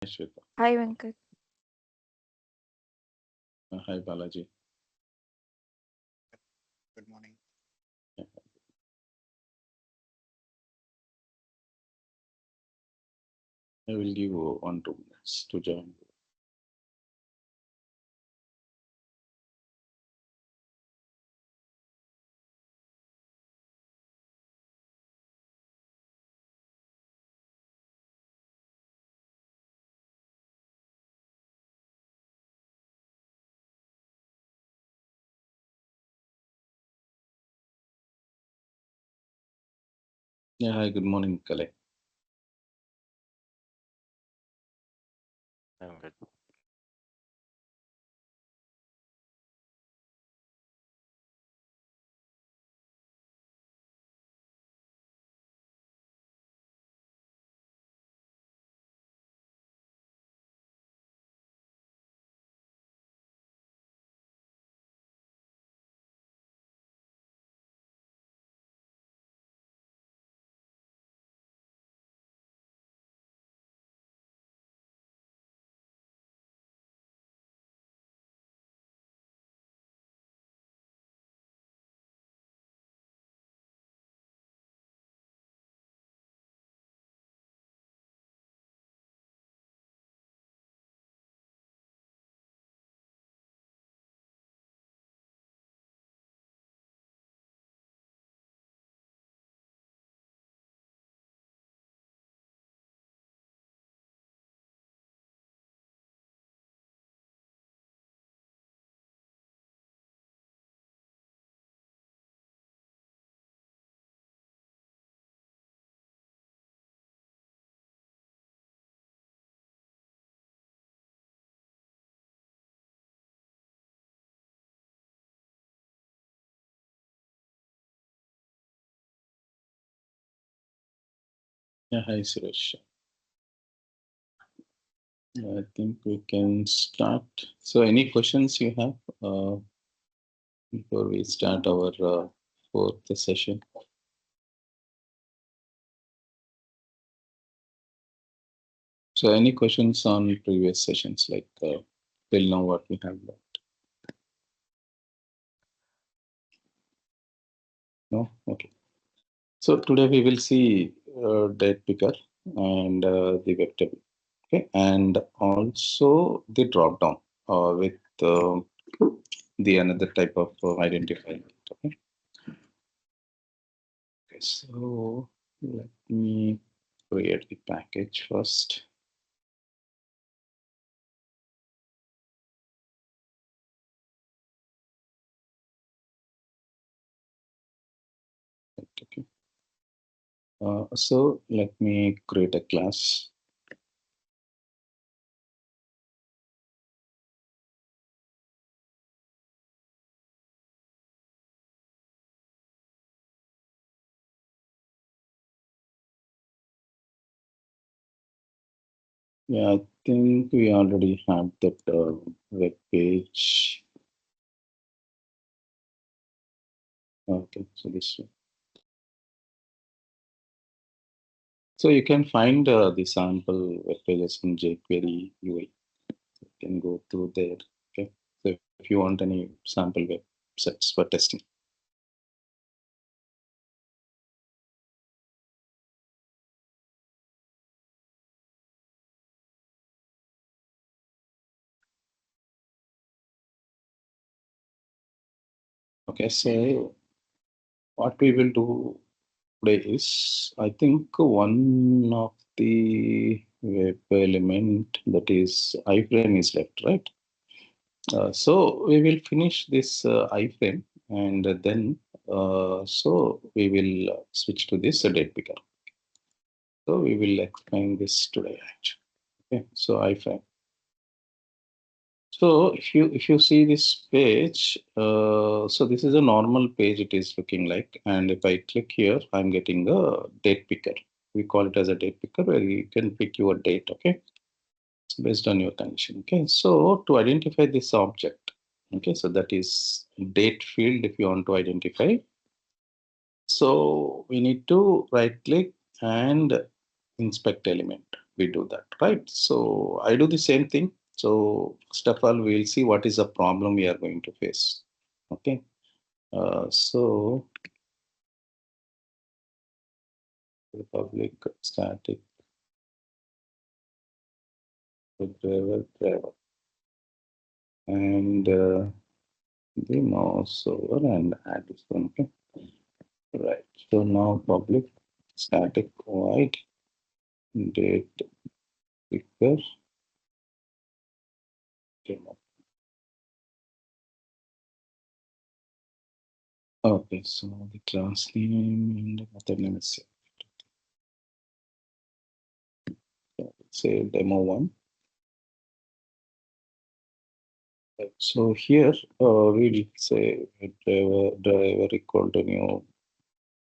Shweta. Hi, Venkat. Hi, Balaji. Good morning. Yeah. I will give you 1-2 minutes to join. Yeah, hi, good morning, Kale. I'm good. Yeah, hi, Suresh. I think we can start. So, any questions you have before we start our fourth session? So, any questions on previous sessions, like till now what we have learned? No? Okay. So, today we will see DatePicker and the web table. Okay, and also the drop down with the another type of identifier. Okay. Okay, so let me create the package first. Okay. So let me create a class. Yeah, I think we already have that web page. Okay, so this one. So you can find the sample web pages in jQuery UI. You can go through there. Okay, so if you want any sample websites for testing. Okay, so what we will do today is, I think one of the web element, that is iframe, is left, right? So we will finish this iframe, and then so we will switch to this date picker. So we will explain this today, actually. Okay, so iframe. So if you see this page, so this is a normal page it is looking like, and if I click here, I'm getting a date picker. We call it as a date picker where you can pick your date. Okay, it's based on your condition. Okay, so to identify this object, okay, so that is date field if you want to identify. So we need to right click and inspect element. we do that, right? So I do the same thing. So first of all, we'll see what is the problem we are going to face. Okay. So the public static driver and the mouse over and add this one. Okay. Right. So now public static void date picker demo. Okay, so the class name and the method name is say demo one. Right. So here we'll say driver equal to new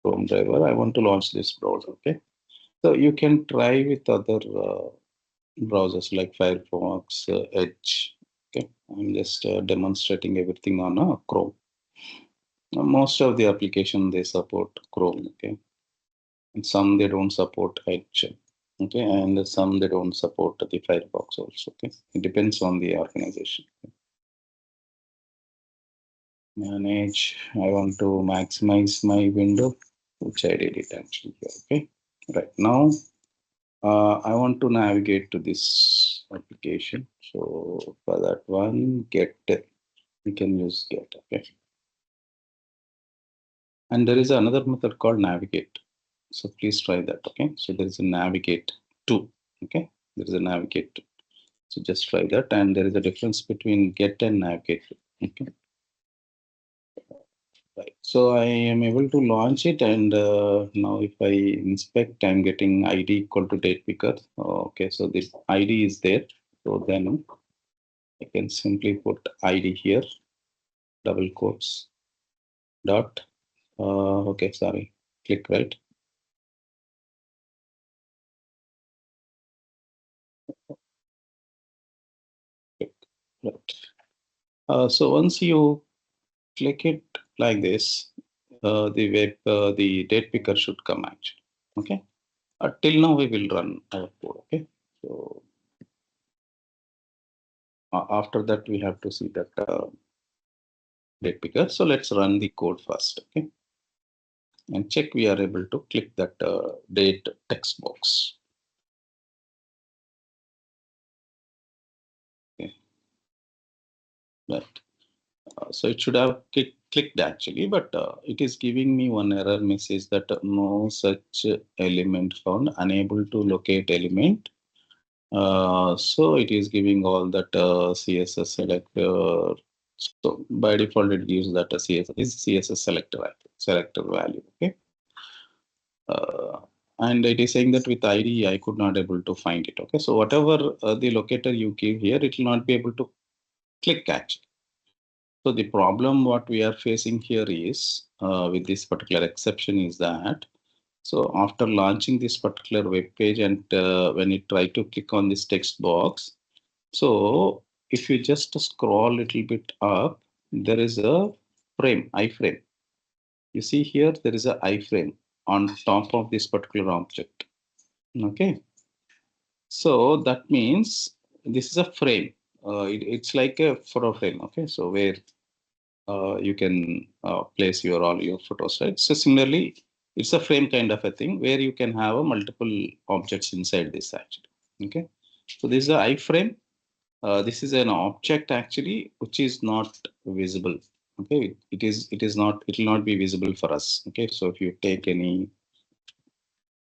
Chrome driver. I want to launch this browser. Okay, so you can try with other browsers like Firefox, Edge. Okay, I'm just demonstrating everything on Chrome. Now, most of the application they support Chrome. Okay, and some they don't support Edge. Okay, and some they don't support the Firefox also. Okay, it depends on the organization. Manage. I want to maximize my window, which I did it actually here. Okay, right now I want to navigate to this application. So for that one, get we can use get. Okay, and there is another method called navigate. So please try that. Okay, so there is a navigate to. Okay, there is a navigate to. So just try that, and there is a difference between get and navigate. Okay. Right. So I am able to launch it, and now if I inspect, I'm getting ID equal to date picker. Okay, so this ID is there. So then I can simply put ID here, double quotes, dot. Okay, sorry, click right. Click right. So once you click it like this, the date picker should come actually. Okay. Till now we will run our code. Okay. So after that we have to see that date picker. So let's run the code first. Okay. And check we are able to click that date text box. Okay. Right. So it should have clicked actually, but it is giving me one error message that no such element found, unable to locate element. So it is giving all that CSS selector. So by default, it gives that a CSS selector value. Okay. And it is saying that with ID, I could not able to find it. Okay. So whatever the locator you give here, it will not be able to click actually. So the problem what we are facing here is with this particular exception is that so after launching this particular web page and when you try to click on this text box, so if you just scroll a little bit up, there is a frame, iframe. You see here, there is a iframe on top of this particular object. Okay. So that means this is a frame. It's like a photo frame. Okay. So where you can place your all your photos, right? So similarly, it's a frame kind of a thing where you can have a multiple objects inside this actually. Okay. So this is a iframe. This is an object actually which is not visible. Okay, it is not, it will not be visible for us. Okay, so if you take any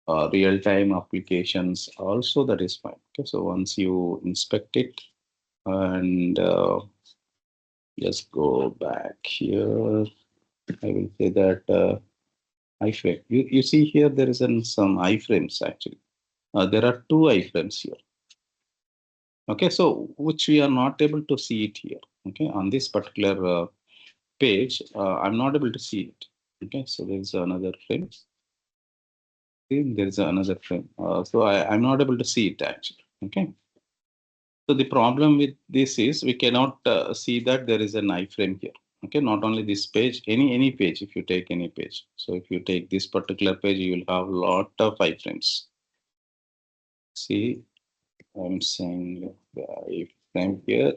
real-time applications also, that is fine. Okay, so once you inspect it and just go back here, I will say that iframe. You see here there is some iframes actually. There are two iframes here. Okay, so which we are not able to see it here. Okay, on this particular page, I'm not able to see it. Okay, so there's another frame. There's another frame. So I'm not able to see it actually. Okay. So the problem with this is we cannot see that there is an iframe here. Okay, not only this page, any page. If you take any page, so if you take this particular page, you will have a lot of iframes. See, I'm saying the iframe here.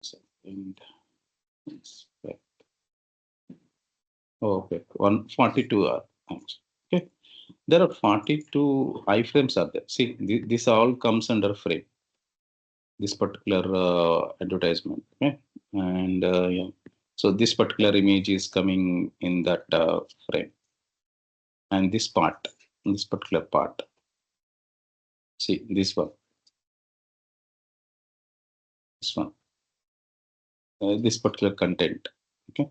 Second. Okay, 142 are. Okay, there are 42 iframes are there. See, this all comes under frame. This particular advertisement. Okay, and yeah. So this particular image is coming in that frame, and this particular part. See this one, this particular content. Okay,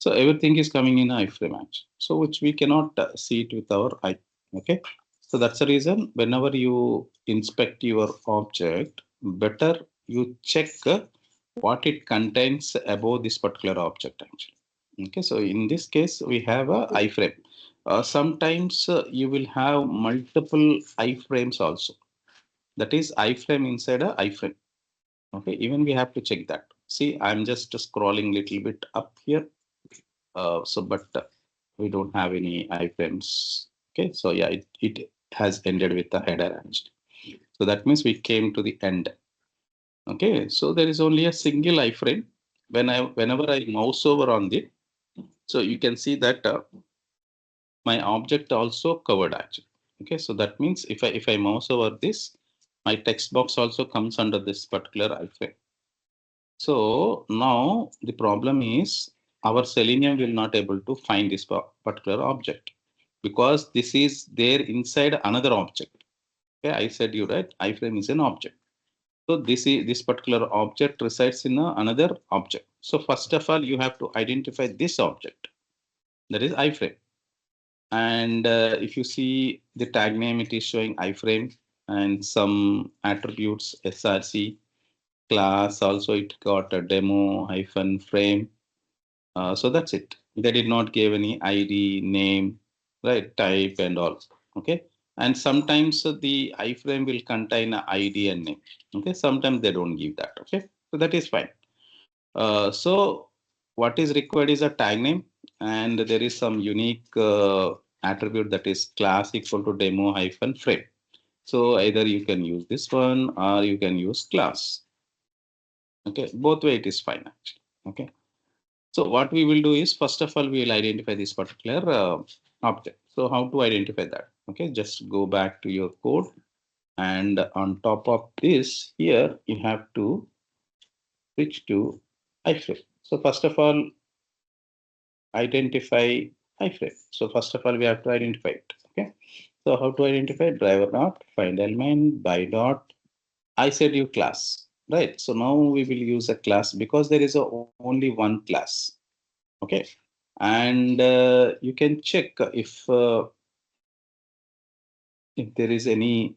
so everything is coming in iframe actually. So which we cannot see it with our eye. Okay, so that's the reason whenever you inspect your object, better you check what it contains above this particular object actually. Okay, so in this case we have a iframe. Sometimes you will have multiple iframes also. That is iframe inside a iframe. Okay, even we have to check that. See, I'm just scrolling little bit up here. But we don't have any iframes. Okay, so yeah, it has ended with the header actually. So that means we came to the end. Okay, so there is only a single iframe. Whenever I mouse over on it, so you can see that my object also covered actually. Okay, so that means if I mouse over this, my text box also comes under this particular iframe. So now the problem is our Selenium will not able to find this particular object because this is there inside another object. Okay, I said you right. Iframe is an object. So this particular object resides in another object. So first of all, you have to identify this object. That is iframe. And if you see the tag name, it is showing iframe and some attributes src class. Also, it got a demo hyphen frame. So that's it. They did not give any ID, name, right, type, and all. Okay. And sometimes the iframe will contain a ID and name. Okay. Sometimes they don't give that. Okay. So that is fine. So what is required is a tag name, and there is some unique attribute that is class equal to demo hyphen frame. So either you can use this one or you can use class. Okay. Both way it is fine actually. Okay. So what we will do is, first of all, we will identify this particular object. So how to identify that? Okay, just go back to your code. And on top of this, here you have to switch to iframe. So first of all, identify iframe. So first of all, we have to identify it. Okay. So how to identify? Driver dot find element by dot. I said you class, right? So now we will use a class because there is only one class. Okay, and you can check if there is any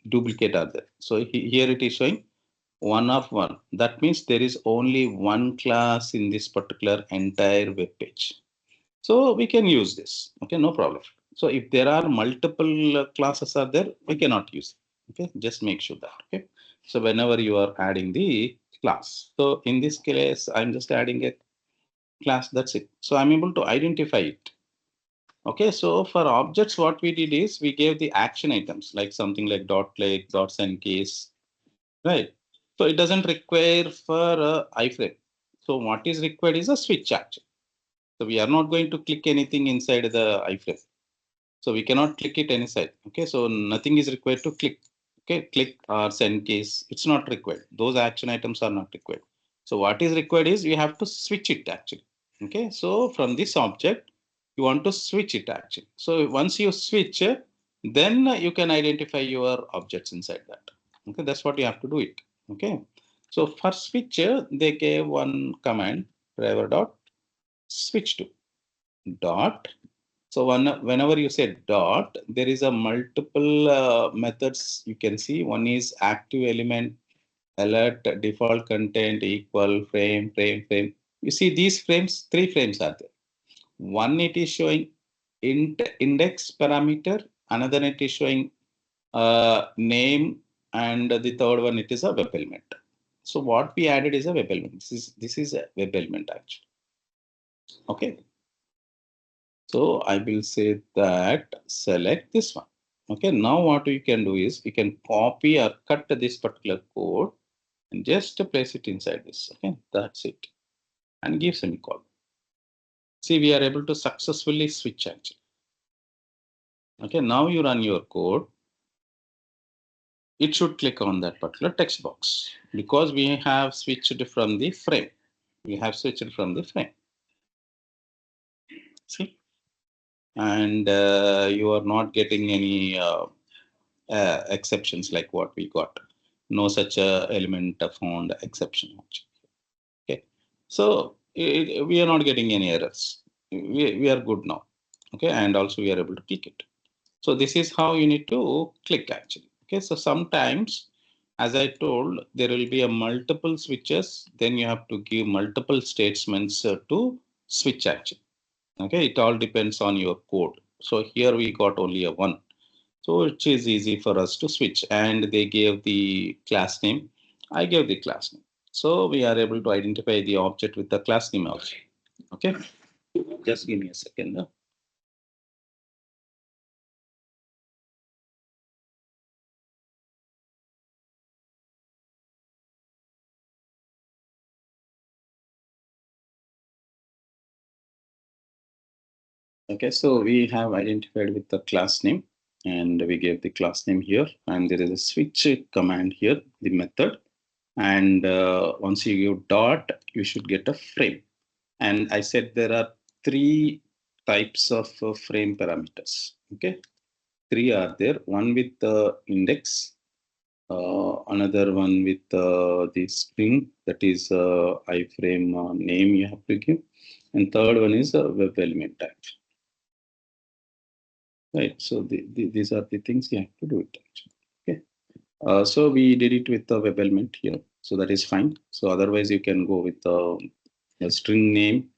duplicate are there. So here it is showing one of one. That means there is only one class in this particular entire web page. So we can use this. Okay, no problem. So if there are multiple classes are there, we cannot use it. Okay, just make sure that. Okay, so whenever you are adding the class, so in this case, I'm just adding a class. That's it. So I'm able to identify it. Okay, so for objects, what we did is we gave the action items like something like dot click, dot send case, right? So it doesn't require for iframe. So what is required is a switch action. So we are not going to click anything inside the iframe. So we cannot click it any side. Okay, so nothing is required to click. Okay, click or send case, it's not required. Those action items are not required. So what is required is you have to switch it actually. Okay, so from this object, you want to switch it actually. So once you switch, then you can identify your objects inside that. Okay, that's what you have to do it. Okay, so for switch, they gave one command driver dot switch to dot. So whenever you say dot, there is a multiple methods you can see. One is active element, alert, default content, equal, frame. You see these frames, three frames are there. One it is showing index parameter, another it is showing name, and the third one it is a web element. So what we added is a web element. This is a web element actually. Okay. So I will say that select this one. Okay, now what we can do is we can copy or cut this particular code and just place it inside this. Okay, that's it. And give semicolon. See, we are able to successfully switch actually. Okay, now you run your code. It should click on that particular text box because we have switched from the frame. We have switched from the frame. See, and you are not getting any exceptions like what we got. No such element found exception. Okay, so we are not getting any errors. We are good now. Okay, and also we are able to click it. So this is how you need to click actually. Okay, so sometimes, as I told, there will be a multiple switches. Then you have to give multiple statements to switch actually. Okay, it all depends on your code. So here we got only a one. So it is easy for us to switch. And they gave the class name. I gave the class name. So we are able to identify the object with the class name also. Okay, just give me a second. Okay, so we have identified with the class name and we gave the class name here, and there is a switch command here, the method. And once you give dot, you should get a frame. And I said there are three types of frame parameters. Okay, three are there. One with the index, another one with the string, that is iframe name you have to give, and third one is a web element type. Right. So these are the things you have to do it actually. Okay. So we did it with the web element here. So that is fine. So otherwise you can go with a string name.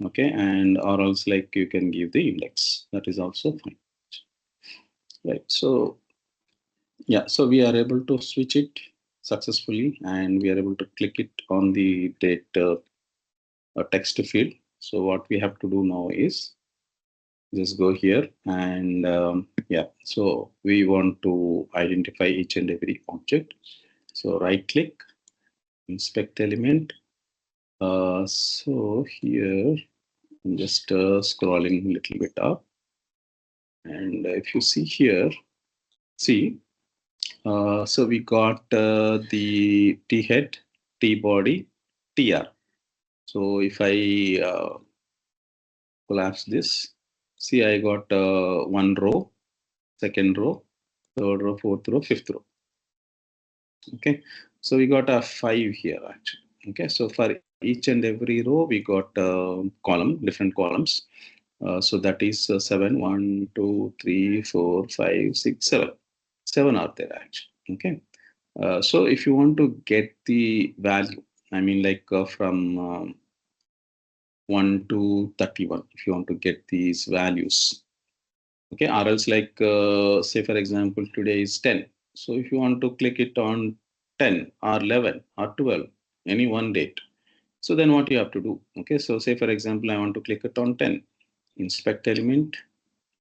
Okay. And or else like you can give the index. That is also fine. Right. So yeah. So we are able to switch it successfully and we are able to click it on the date text field. So what we have to do now is just go here and yeah, so we want to identify each and every object. So right click, inspect element. So here I'm just scrolling a little bit up, and if you see here, see, so we got the T head, T body, TR. So if I collapse this, see I got one row, second row, third row, fourth row, fifth row. Okay, so we got a 5 here actually. Okay, so for each and every row we got column, different columns. So that is 7, 1, 2, 3, 4, 5, 6, 7. 7 are there actually. Okay, so if you want to get the value, I mean like from 1 to 31, if you want to get these values. Okay, or else like say for example today is 10, so if you want to click it on 10 or 11 or 12, any one date, so then what you have to do, okay, so say for example I want to click it on 10, inspect element,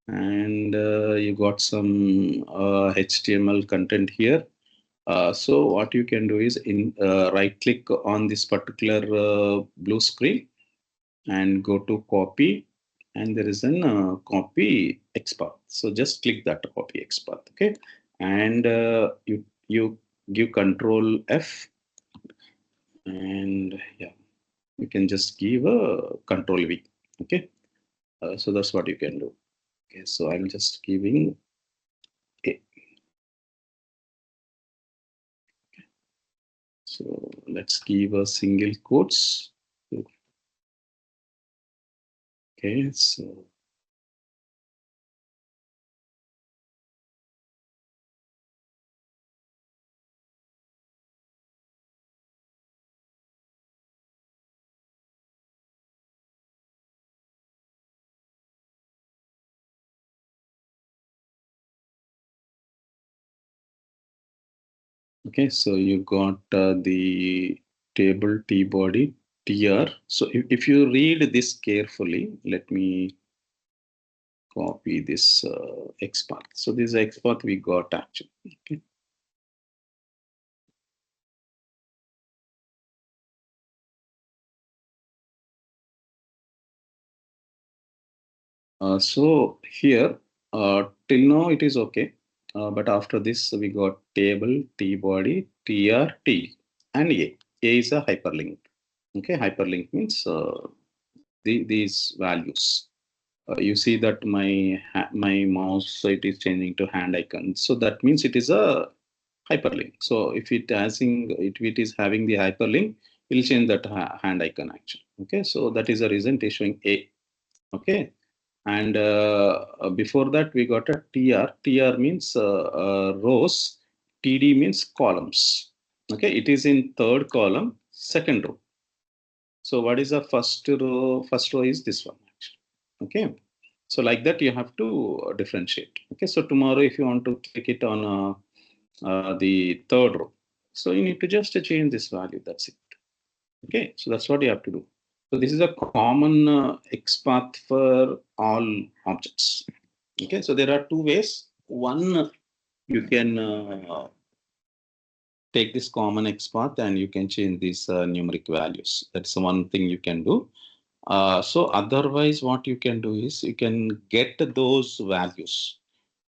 and you got some html content here. So what you can do is in right click on this particular blue screen and go to copy, and there is an copy XPath. So just click that copy XPath, okay, and you give Control F, and yeah, you can just give a Control V, okay. So that's what you can do. Okay, so I'm just giving A. So let's give a single quotes. Okay, so okay, so you got the table T body TR. So if you read this carefully, let me copy this XPath. So this XPath we got actually. Okay. So here, till now it is okay. But after this, we got table, T body, TR, T, and A. A is a hyperlink. Okay, hyperlink means these values. You see that my mouse, so it is changing to hand icon. So that means it is a hyperlink. So if it is having the hyperlink, we'll change that hand icon actually. Okay, so that is the reason it is showing A. Okay, and before that we got a TR. TR means rows. TD means columns. Okay, it is in third column, second row. So what is the first row? First row is this one actually. Okay. So like that you have to differentiate. Okay. So tomorrow if you want to click it on the third row, so you need to just change this value. That's it. Okay. So that's what you have to do. So this is a common XPath for all objects. Okay. So there are two ways. One, you can take this common XPath and you can change these numeric values. That's one thing you can do. So otherwise, what you can do is you can get those values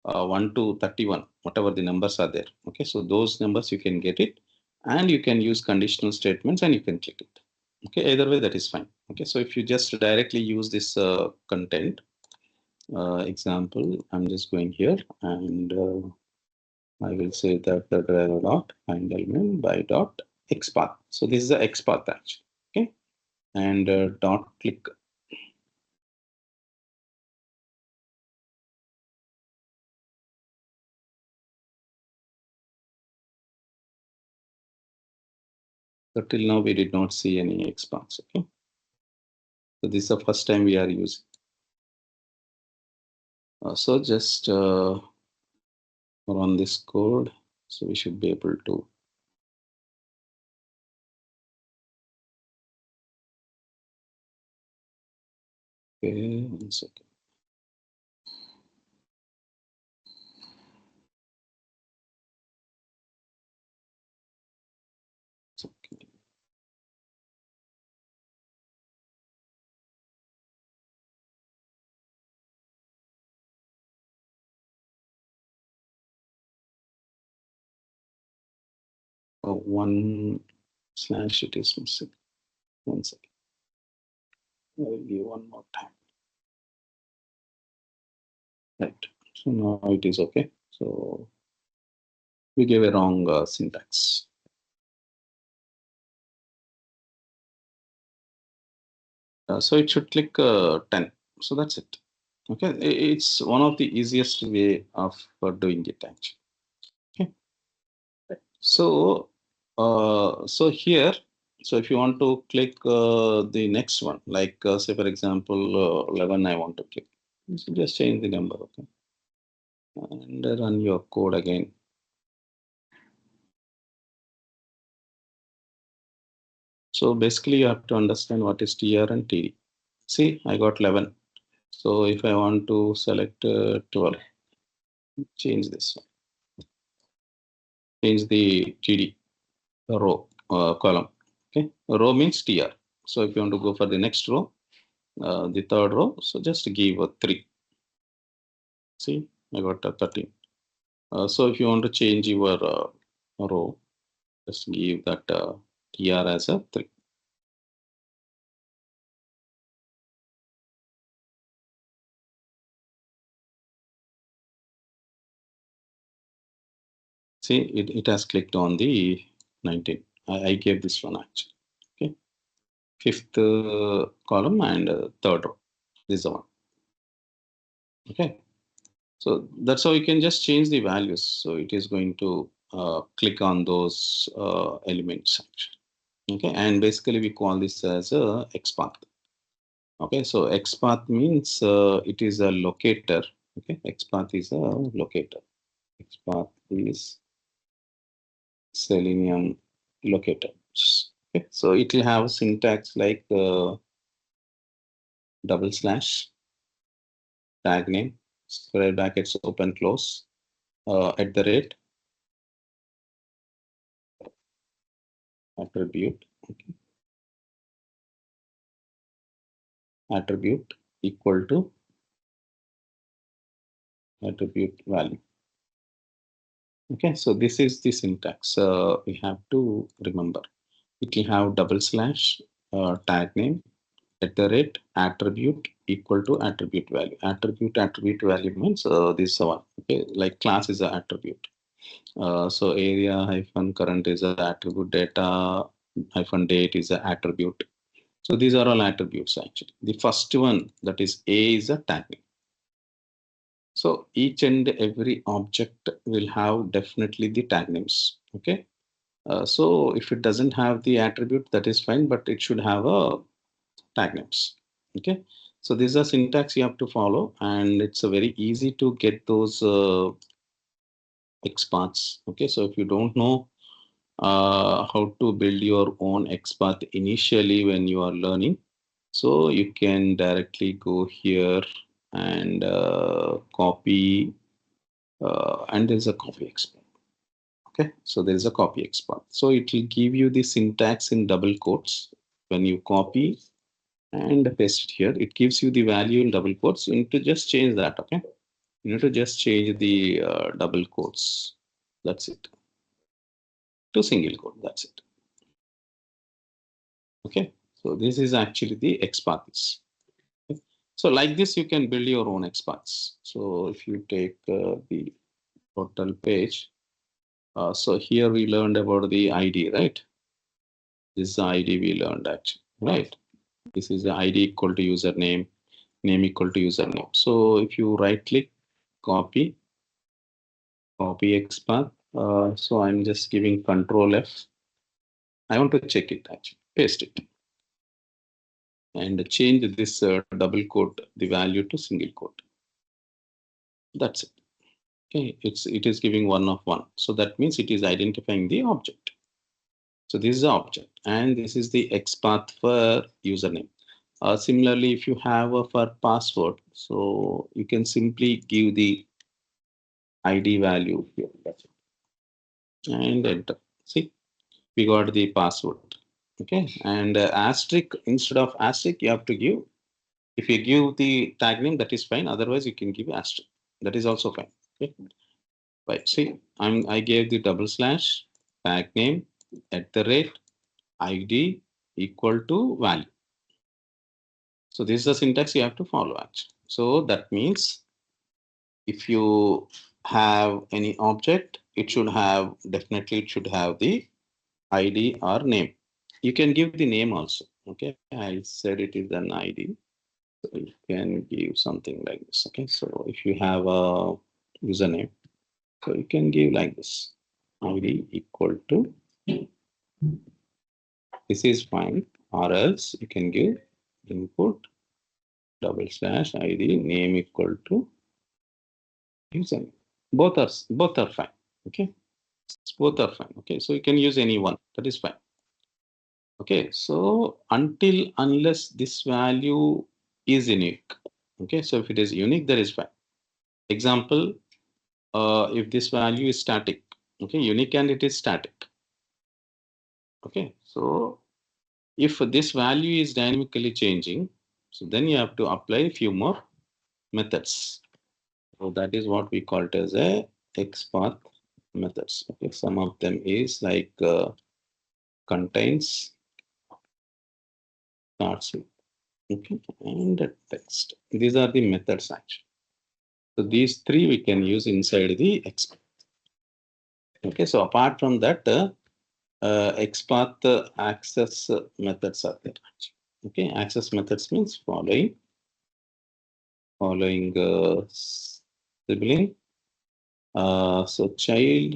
1 to 31, whatever the numbers are there. Okay, so those numbers you can get it, and you can use conditional statements and you can click it. Okay, either way that is fine. Okay, so if you just directly use this content example, I'm just going here and I will say that the driver dot handleman by dot XPath. So this is the XPath actually. Okay, and dot click. So till now we did not see any XPaths. Okay, so this is the first time we are using. So just run this code. So we should be able to. Okay, 1 second. Okay. One slash it is missing. 1 second. I will give one more time. Right. So now it is okay. So we gave a wrong syntax. So it should click 10. So that's it. Okay, it's one of the easiest way of doing it actually. Okay. So so here, so if you want to click the next one, like say for example 11, I want to click. So just change the number, okay, and run your code again. So basically, you have to understand what is TR and TD. See, I got 11. So if I want to select 12, change this one. Change the TD row column. Okay, row means TR. So if you want to go for the next row, the third row, so just give a 3. See, I got a 13. So if you want to change your row, just give that TR as a 3. See, it has clicked on the 19. I gave this one actually. Okay, fifth column and third row. This is the one. Okay, so that's how you can just change the values. So it is going to click on those elements actually. Okay, and basically we call this as a XPath. Okay, so XPath means it is a locator. Okay, XPath is a locator. XPath is Selenium locator. Okay, so it will have syntax like double slash, tag name, square brackets open close, at the rate, attribute, okay. Attribute equal to attribute value. Okay, so this is the syntax we have to remember. It will have double slash, tag name, at the rate, attribute equal to attribute value. Attribute value means this one. Okay, like class is an attribute. So area hyphen current is an attribute. Data hyphen date is an attribute. So these are all attributes actually. The first one, that is A, is a tag name. So each and every object will have definitely the tag names. Okay. So if it doesn't have the attribute, that is fine, but it should have a tag names. Okay. So this is a syntax you have to follow, and it's a very easy to get those XPaths. Okay. So if you don't know how to build your own XPath initially when you are learning, so you can directly go here and copy, and there's a copy XPath. Okay, so there is a copy XPath. So it will give you the syntax in double quotes when you copy and paste it here. It gives you the value in double quotes. You need to just change that. Okay, you need to just change the double quotes. That's it. To single quote. That's it. Okay, so this is actually the XPaths. Okay. So like this, you can build your own XPaths. So if you take the total page, so here we learned about the ID, right? This is the ID we learned actually, right? This is the ID equal to username, name equal to username. So if you right click, copy XPath. So I'm just giving Control F. I want to check it actually, paste it, and change this double quote, the value to single quote. That's it. Okay, it is giving 1 of 1. So that means it is identifying the object. So this is the object, and this is the XPath for username. Similarly, if you have a for password, so you can simply give the ID value here. That's it. And enter. See, we got the password. Okay, and asterisk, instead of asterisk, you have to give. If you give the tag name, that is fine. Otherwise, you can give asterisk. That is also fine. Okay, right. See, I gave the double slash tag name at the rate ID equal to value. So this is the syntax you have to follow actually. So that means if you have any object, it should have, definitely it should have the ID or name. You can give the name also. Okay, I said it is an ID. So you can give something like this. Okay, so if you have a username, so you can give like this, ID equal to, this is fine, or else you can give input double slash ID name equal to username. Both are fine. Okay, both are fine. Okay, so you can use any one. That is fine. Okay, so unless this value is unique. Okay, so if it is unique, that is fine. Example, if this value is static, okay, unique and it is static. Okay, so if this value is dynamically changing, so then you have to apply a few more methods. So that is what we call it as a XPath methods. Okay, some of them is like contains, starts with, okay, and the text. These are the methods actually. So these three we can use inside the XPath. Okay, so apart from that, XPath access methods are there. Okay, access methods means following sibling. So child,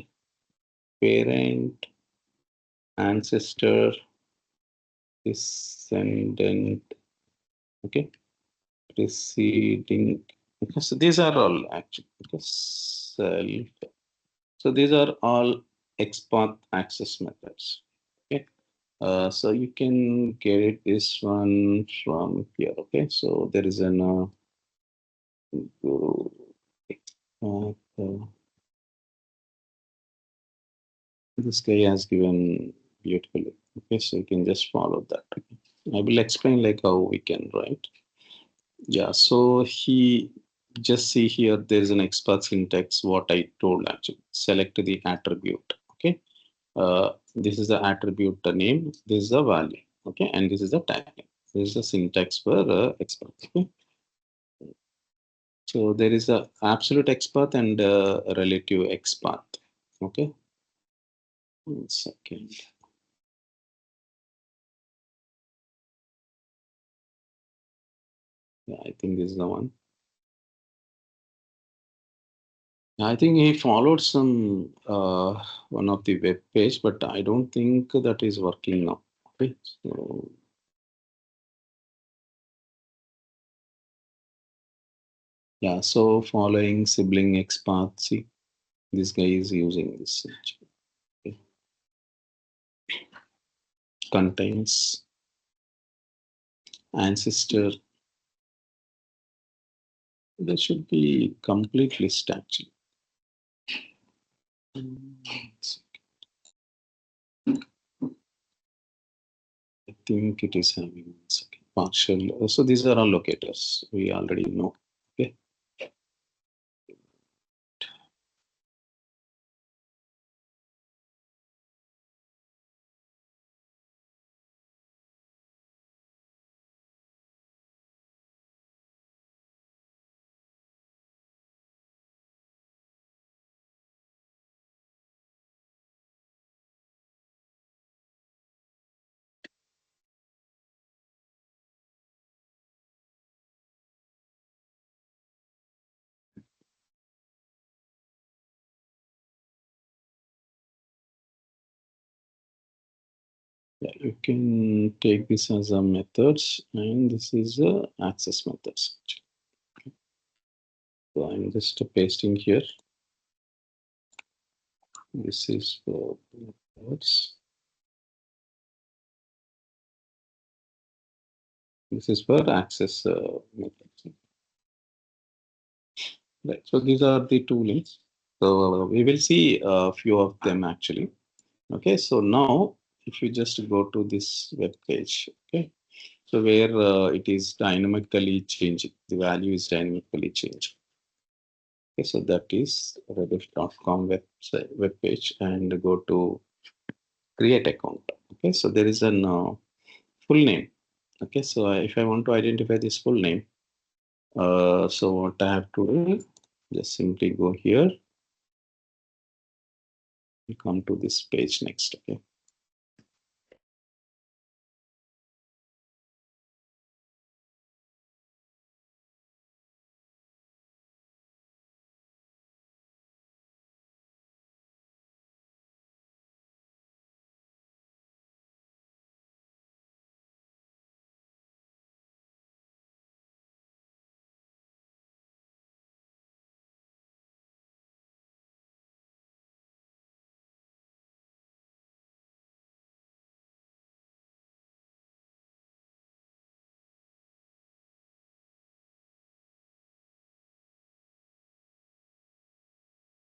parent, ancestor, descendant. Okay, preceding. Okay, so these are all actually, okay, self. So these are all XPath access methods. Okay. So you can get this one from here. Okay, so there is an go this guy has given beautifully. Okay, so you can just follow that. I will explain like how we can write. Yeah, so he just see here there's an expert syntax what I told actually. Select the attribute. Okay. This is the attribute name, this is the value. Okay, and this is the tag. This is the syntax for expert. Okay. So there is a absolute expert and a relative expert. Okay. 1 second. Yeah, I think this is the one. I think he followed some one of the web page, but I don't think that is working now. Okay, so yeah, so following sibling expert, see, this guy is using this. Okay. Contains ancestor. There should be complete list actually. I think it is having 1 second. Partial. So these are all locators. We already know. Okay. Yeah, you can take this as a methods, and this is a access methods. So I'm just pasting here. This is for methods. This is for access methods. Right. So these are the two links. So we will see a few of them actually. Okay. So now, if you just go to this web page, okay. So where it is dynamically changing, the value is dynamically changing. Okay, so that is rediff.com web page, and go to create account. Okay, so there is an full name. Okay, so if I want to identify this full name, so what I have to do, just simply go here, you come to this page next. Okay.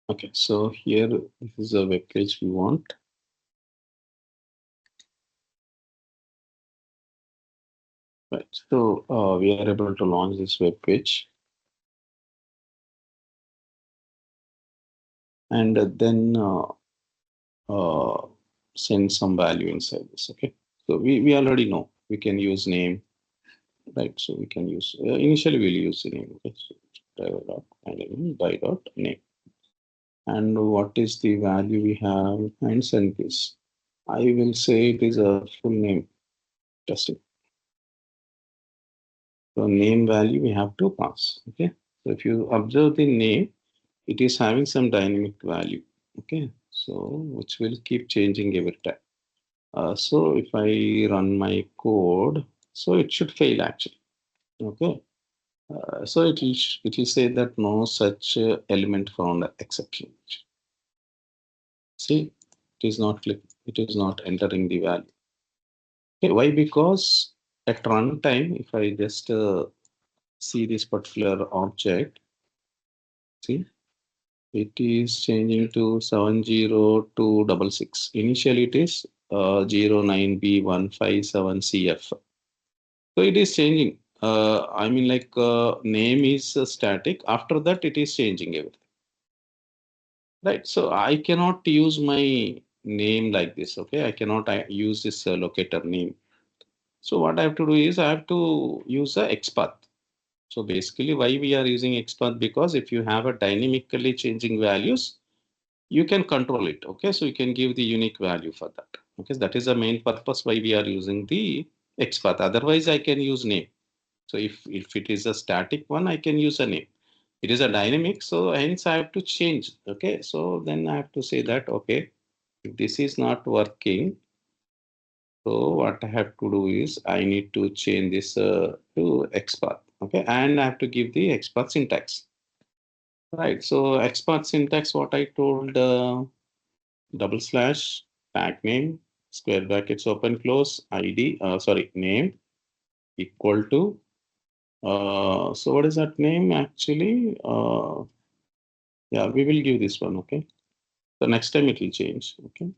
Okay, so here this is a web page we want. Right, so we are able to launch this web page, and then send some value inside this. Okay, so we already know we can use name, right? So we can use initially we'll use the name. Okay, so driver dot and by dot name, and what is the value we have, and send this. I will say it is a full name testing. So name value we have to pass. Okay, so if you observe the name, it is having some dynamic value. Okay, so which will keep changing every time. So if I run my code, so it should fail actually. Okay. So it will say that no such element found exception. See, it is not entering the value. Okay, why? Because at runtime, if I just see this particular object. See, it is changing to 70266. Initially, it is 09B157CF. So it is changing. I mean, like name is static. After that, it is changing everything. Right. So I cannot use my name like this. Okay. I cannot use this locator name. So what I have to do is I have to use a XPath. So basically why we are using XPath, because if you have a dynamically changing values, you can control it. Okay. So you can give the unique value for that. Okay. That is the main purpose why we are using the XPath. Otherwise I can use name. So if it is a static one, I can use a name. It is a dynamic, so hence I have to change. Okay, so then I have to say that, okay, if this is not working, so what I have to do is I need to change this to XPath. Okay, and I have to give the XPath syntax. Right, so XPath syntax, what I told, double slash tag name, square brackets open close, ID, sorry, name equal to, so what is that name actually? Yeah, we will give this one. Okay, so next time it will change. Okay,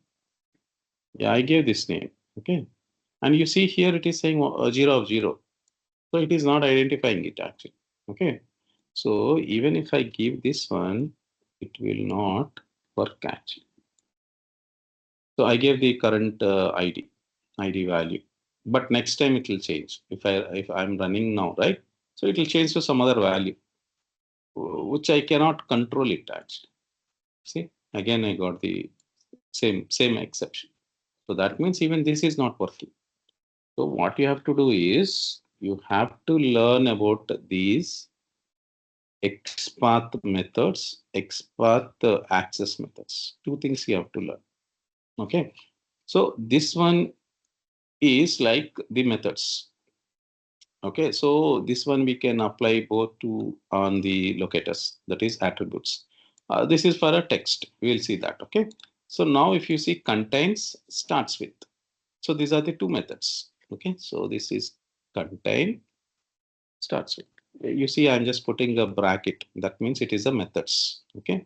yeah, I gave this name. Okay, and you see here it is saying 0 of 0, so it is not identifying it actually. Okay, so even if I give this one, it will not work actually. So I gave the current ID value, but next time it will change. If I'm running now, right, so it will change to some other value which I cannot control it actually. See, again I got the same exception. So that means even this is not working. So what you have to do is you have to learn about these XPath methods, XPath access methods. Two things you have to learn. Okay. So this one is like the methods. Okay. So this one we can apply both to on the locators, that is attributes. This is for a text. We will see that. Okay. So now if you see contains starts with. So these are the two methods. Okay, so this is contain starts with. You see, I'm just putting a bracket. That means it is a methods. Okay,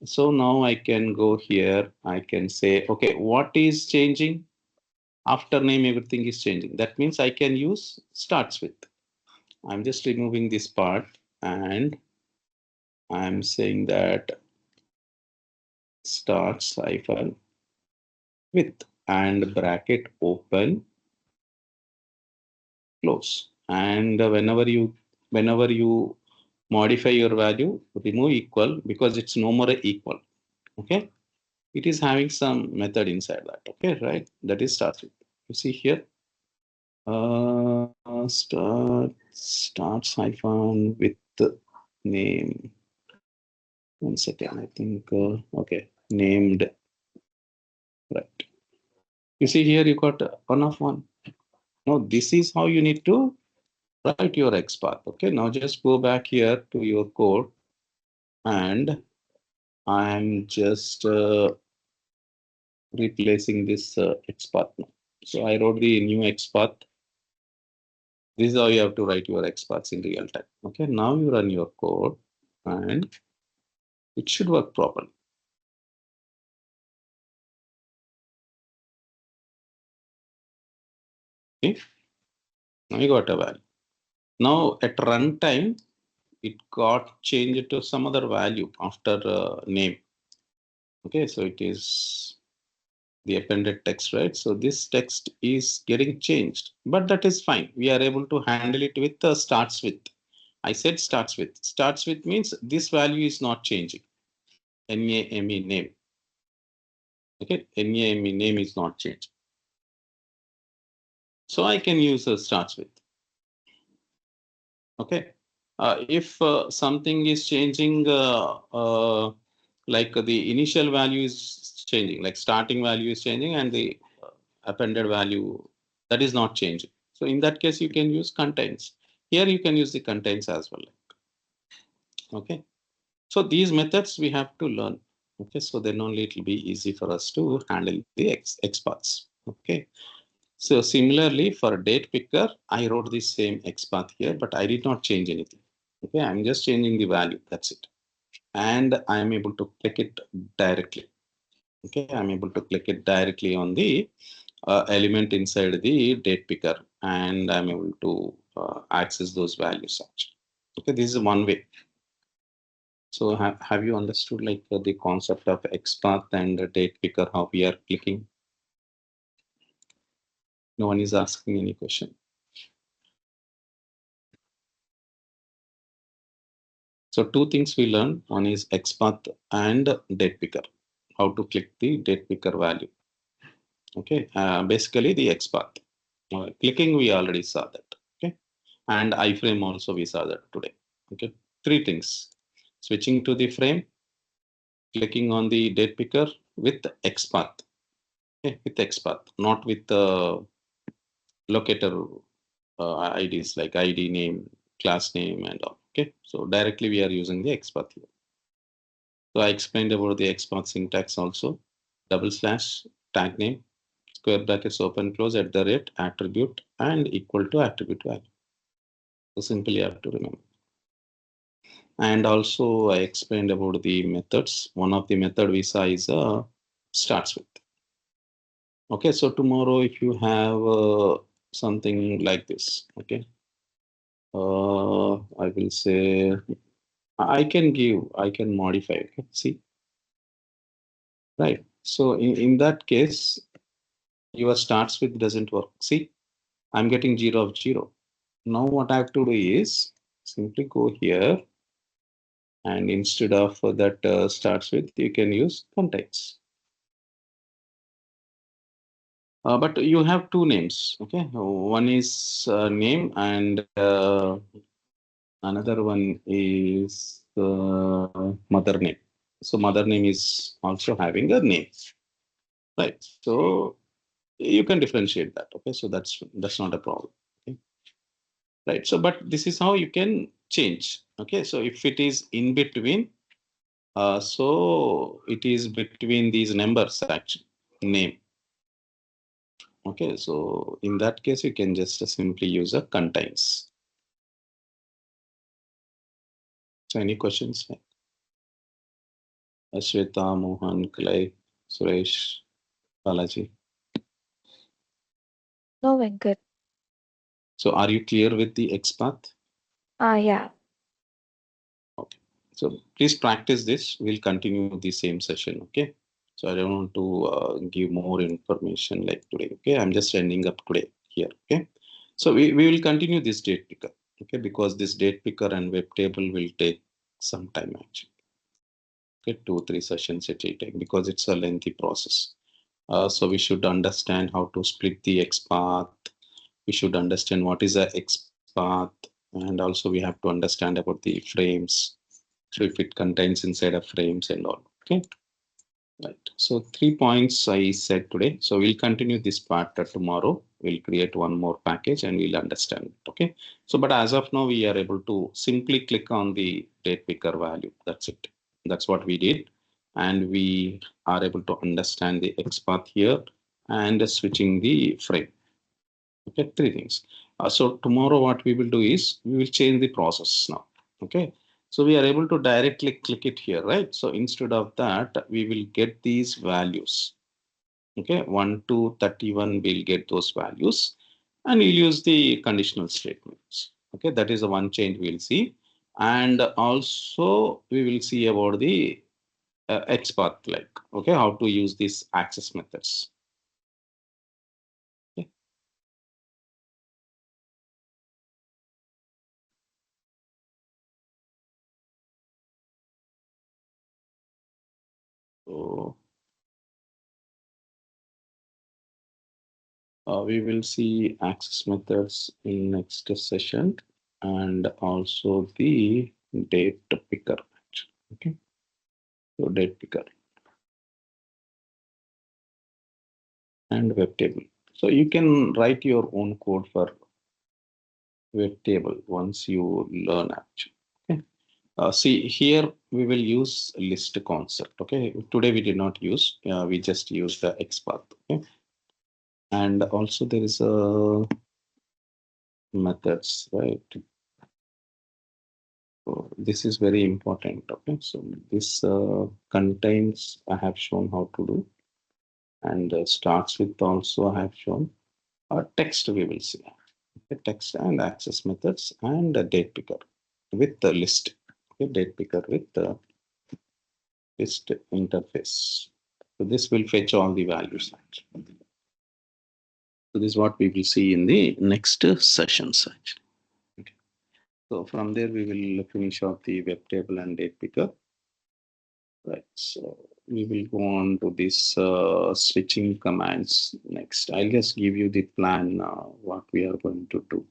so now I can go here. I can say, okay, what is changing? After name, everything is changing. That means I can use starts with. I'm just removing this part and I'm saying that starts hyphen with and bracket open close. And whenever you modify your value, remove equal because it's no more equal. Okay, it is having some method inside that. Okay, right, that is starts with. You see here, starts hyphen with the name. One second, I think. Okay, named, right. You see here, you got one of one. Now this is how you need to write your XPath. Okay, now just go back here to your code and I'm just replacing this XPath now. So I wrote the new XPath. This is how you have to write your XPaths in real time. Okay, now you run your code and it should work properly. Okay, now you got a value. Now at runtime, it got changed to some other value after name. Okay, so it is the appended text, right? So this text is getting changed, but that is fine. We are able to handle it with starts with. I said starts with. Starts with means this value is not changing. NAME name. Okay, NAME name is not changed. So I can use starts with. Okay. If something is changing, like the initial value is changing, like starting value is changing and the appended value, that is not changing. So in that case, you can use contains. Here you can use the contains as well. Okay. So these methods we have to learn. Okay. So then only it will be easy for us to handle the XPaths. Okay. So similarly for DatePicker, I wrote the same XPath here, but I did not change anything. Okay, I'm just changing the value. That's it. And I'm able to click it directly. Okay, I'm able to click it directly on the element inside the DatePicker, and I'm able to access those values. Actually. Okay, this is one way. So have you understood like the concept of XPath and DatePicker, how we are clicking? No one is asking any question. So two things we learned. One is XPath and DatePicker. How to click the DatePicker value. Okay, basically the XPath. Clicking we already saw that. Okay, and iframe also we saw that today. Okay, three things: switching to the frame, clicking on the DatePicker with XPath. Okay, with XPath, not with the locator IDs like ID name, class name, and all. Okay, so directly we are using the XPath here. So I explained about the XPath syntax also. Double slash, tag name, square brackets open close at the rate, attribute, and equal to attribute value. So simply you have to remember. And also I explained about the methods. One of the method we saw is starts with. Okay, so tomorrow if you have something like this, okay, I will say I can modify. Okay, see, right. So in that case, your starts with doesn't work. See, I'm getting 0 of 0. Now what I have to do is simply go here, and instead of that starts with, you can use contains. But you have two names. Okay, one is name and another one is mother name. So mother name is also having a name, right? So you can differentiate that. Okay, so that's not a problem. Okay, right? So but this is how you can change. Okay, so if it is in between, so it is between these numbers actually name. Okay, so in that case you can just simply use a contains. So any questions? Ashweta, Mohan, Kalai, Suresh, Balaji. No, Venkat. So are you clear with the XPath? Yeah. Okay. So please practice this. We'll continue the same session. Okay. So I don't want to give more information like today. Okay. I'm just ending up today here. Okay. So we will continue this date picker. Okay. Because this date picker and web table will take some time actually. Okay. 2-3 sessions it will take because it's a lengthy process. So we should understand how to split the XPath. We should understand what is a XPath, and also we have to understand about the frames. So if it contains inside of frames and all. Okay. Right. So 3 points I said today. So we'll continue this part tomorrow. We'll create one more package and we'll understand it. Okay. So, but as of now, we are able to simply click on the date picker value. That's it. That's what we did. And we are able to understand the XPath here and switching the frame. Okay. Three things. So tomorrow, what we will do is we will change the process now. Okay. So we are able to directly click it here, right? So instead of that, we will get these values. Okay, 1 to 31, we'll get those values and we'll use the conditional statements. Okay, that is the one change we'll see. And also we will see about the XPath, like, okay, how to use these access methods. Okay. So we will see access methods in next session and also the date picker. Okay, so date picker and web table. So you can write your own code for web table once you learn actually. Okay. See here we will use list concept. Okay, today we did not use. We just use the XPath. Okay, And also there is a methods, right? So this is very important. Okay, so this contains, I have shown how to do, and starts with also I have shown text. We will see the text and access methods and a date picker with the list. Okay, date picker with the list interface. So this will fetch all the values. So this is what we will see in the next sessions. Okay. So from there we will finish off the web table and date picker. Right. So we will go on to this switching commands next. I'll just give you the plan what we are going to do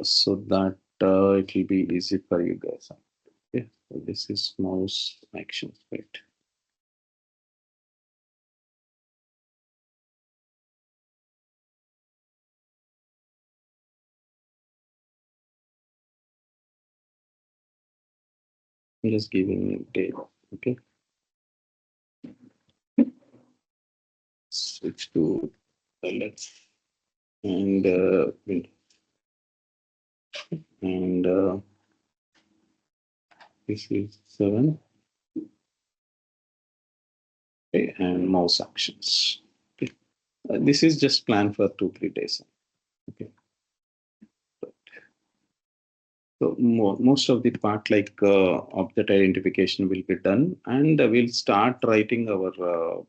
so that it will be easy for you guys. Okay. So this is mouse actions. Right. I'm just giving date. Okay. Switch to let's and and this is 7. Okay, and mouse actions. Okay. This is just planned for 2-3 days. Okay. So most of the part like object identification will be done, and we'll start writing our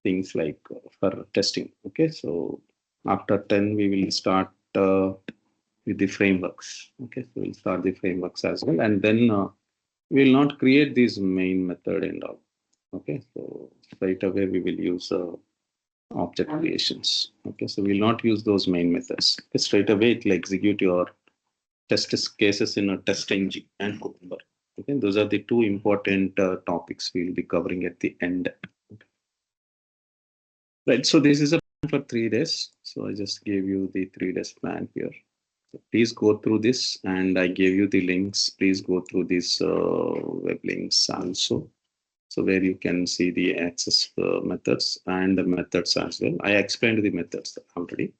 things like for testing. Okay, so after 10 we will start with the frameworks. Okay, so we'll start the frameworks as well, and then we will not create this main method and all. Okay, so right away we will use object creations. Okay, so we'll not use those main methods. Okay, straight away it will execute your test cases in a test engine and Cucumber. Okay, those are the two important topics we'll be covering at the end. Right, so this is a plan for 3 days. So I just gave you the 3 days plan here. So please go through this, and I gave you the links. Please go through these web links also. So where you can see the access methods and the methods as well. I explained the methods already.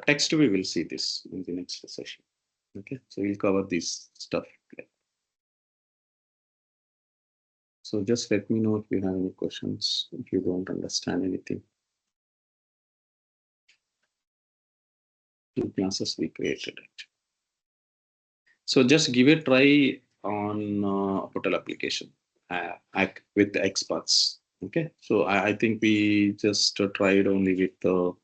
Text, we will see this in the next session. Okay, so we'll cover this stuff. So just let me know if you have any questions, if you don't understand anything. Two classes we created it. So just give a try on portal application with the experts. Okay, so I think we just tried only with the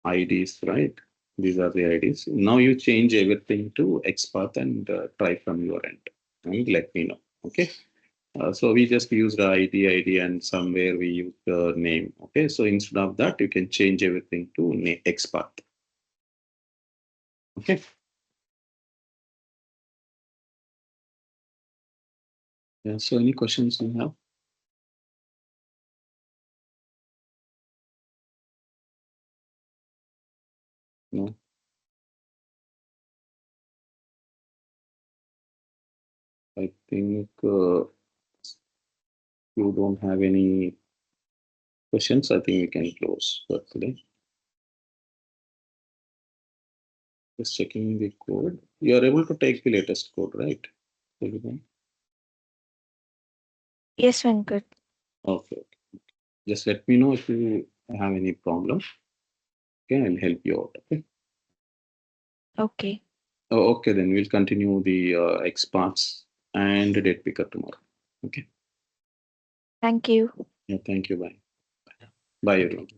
IDs, right? These are the IDs. Now you change everything to expert and try from your end and let me know. Okay. So we just use the ID, and somewhere we use the name. Okay, so instead of that, you can change everything to XPath. Okay. Yeah. So any questions you have? No. I think you don't have any questions. I think we can close for today. Just checking the code. You are able to take the latest code, right? Everyone? Yes, Venkat. Okay. Just let me know if you have any problem. Okay, I'll help you out. Okay. Okay. Oh, okay, then we'll continue the XPaths and the date picker tomorrow. Okay. Thank you. Yeah, thank you. Bye. Bye, everyone.